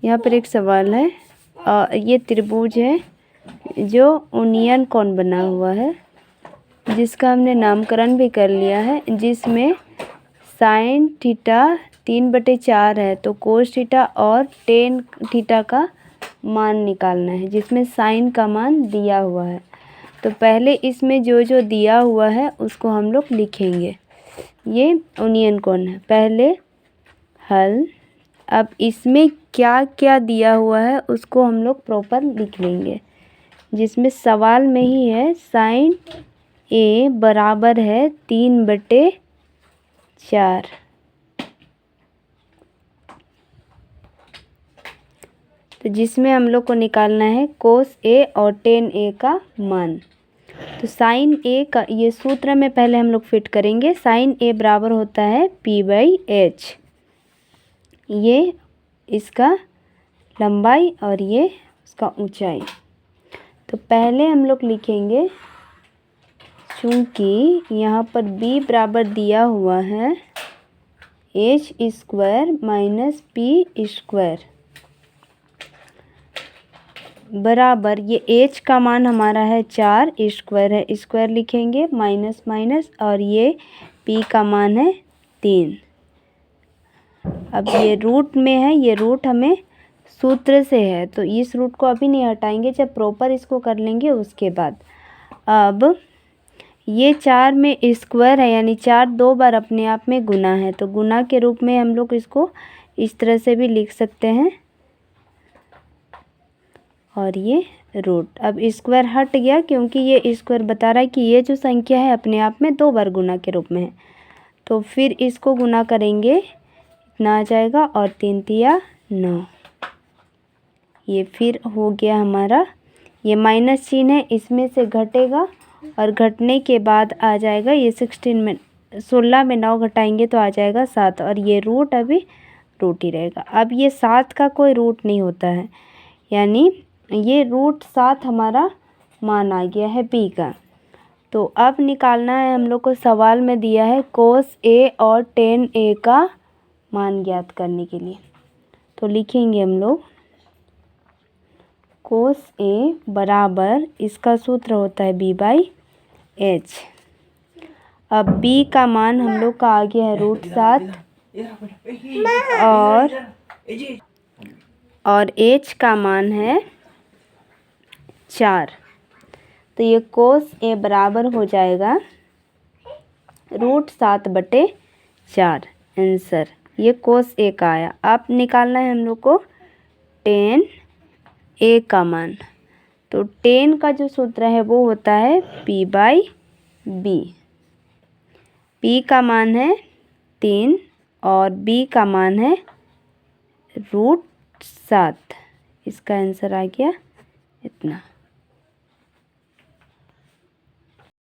यहाँ पर एक सवाल है, ये त्रिभुज है जो ओनियन कोण बना हुआ है, जिसका हमने नामकरण भी कर लिया है, जिसमें साइन थीटा 3/4 है, तो कोस थीटा और टेन थीटा का मान निकालना है, जिसमें साइन का मान दिया हुआ है। तो पहले इसमें जो जो दिया हुआ है उसको हम लोग लिखेंगे। ये ओनियन कोण है, पहले हल। अब इसमें क्या क्या दिया हुआ है उसको हम लोग प्रॉपर लिख लेंगे, जिसमें सवाल में ही है साइन ए बराबर है 3/4। तो जिसमें हम लोग को निकालना है कोस ए और टेन ए का मान। तो साइन ए का ये सूत्र में पहले हम लोग फिट करेंगे। साइन ए बराबर होता है P/H, ये इसका लंबाई और ये उसका ऊंचाई। तो पहले हम लोग लिखेंगे, चूँकि यहाँ पर b बराबर दिया हुआ है h² - p² बराबर, ये h का मान हमारा है 4, स्क्वायर है, स्क्वायर लिखेंगे माइनस माइनस, और ये p का मान है 3। अब ये रूट में है, ये रूट हमें सूत्र से है, तो इस रूट को अभी नहीं हटाएंगे, जब प्रॉपर इसको कर लेंगे उसके बाद। अब ये 4 में स्क्वायर है, यानी 4 2 बार अपने आप में गुना है, तो गुना के रूप में हम लोग इसको इस तरह से भी लिख सकते हैं। और ये रूट, अब स्क्वायर हट गया क्योंकि ये स्क्वायर बता रहा है कि ये जो संख्या है अपने आप में 2 बार गुना के रूप में है। तो फिर इसको गुना करेंगे, इतना आ जाएगा, और 3 तिया 9। ये फिर हो गया हमारा, ये माइनस चिन्ह है, इसमें से घटेगा और घटने के बाद आ जाएगा ये 16 में 9 घटाएंगे तो आ जाएगा 7, और ये रूट अभी रूट ही रहेगा। अब ये 7 का कोई रूट नहीं होता है, यानी ये रूट 7 हमारा मान आ गया है b का। तो अब निकालना है हम लोग को, सवाल में दिया है कोस a और टेन a का मान ज्ञात करने के लिए। तो लिखेंगे हम लोग कोस a बराबर, इसका सूत्र होता है b/h। अब b का मान हम लोग का आ गया है √7, और h का मान है 4। तो ये कोस a बराबर हो जाएगा √7/4 आंसर। ये कोस a का आया। अब निकालना है हम लोग को टेन a का मान। तो टेन का जो सूत्र है वो होता है P/B। P का मान है 3 और B का मान है √7। इसका आंसर आ गया इतना।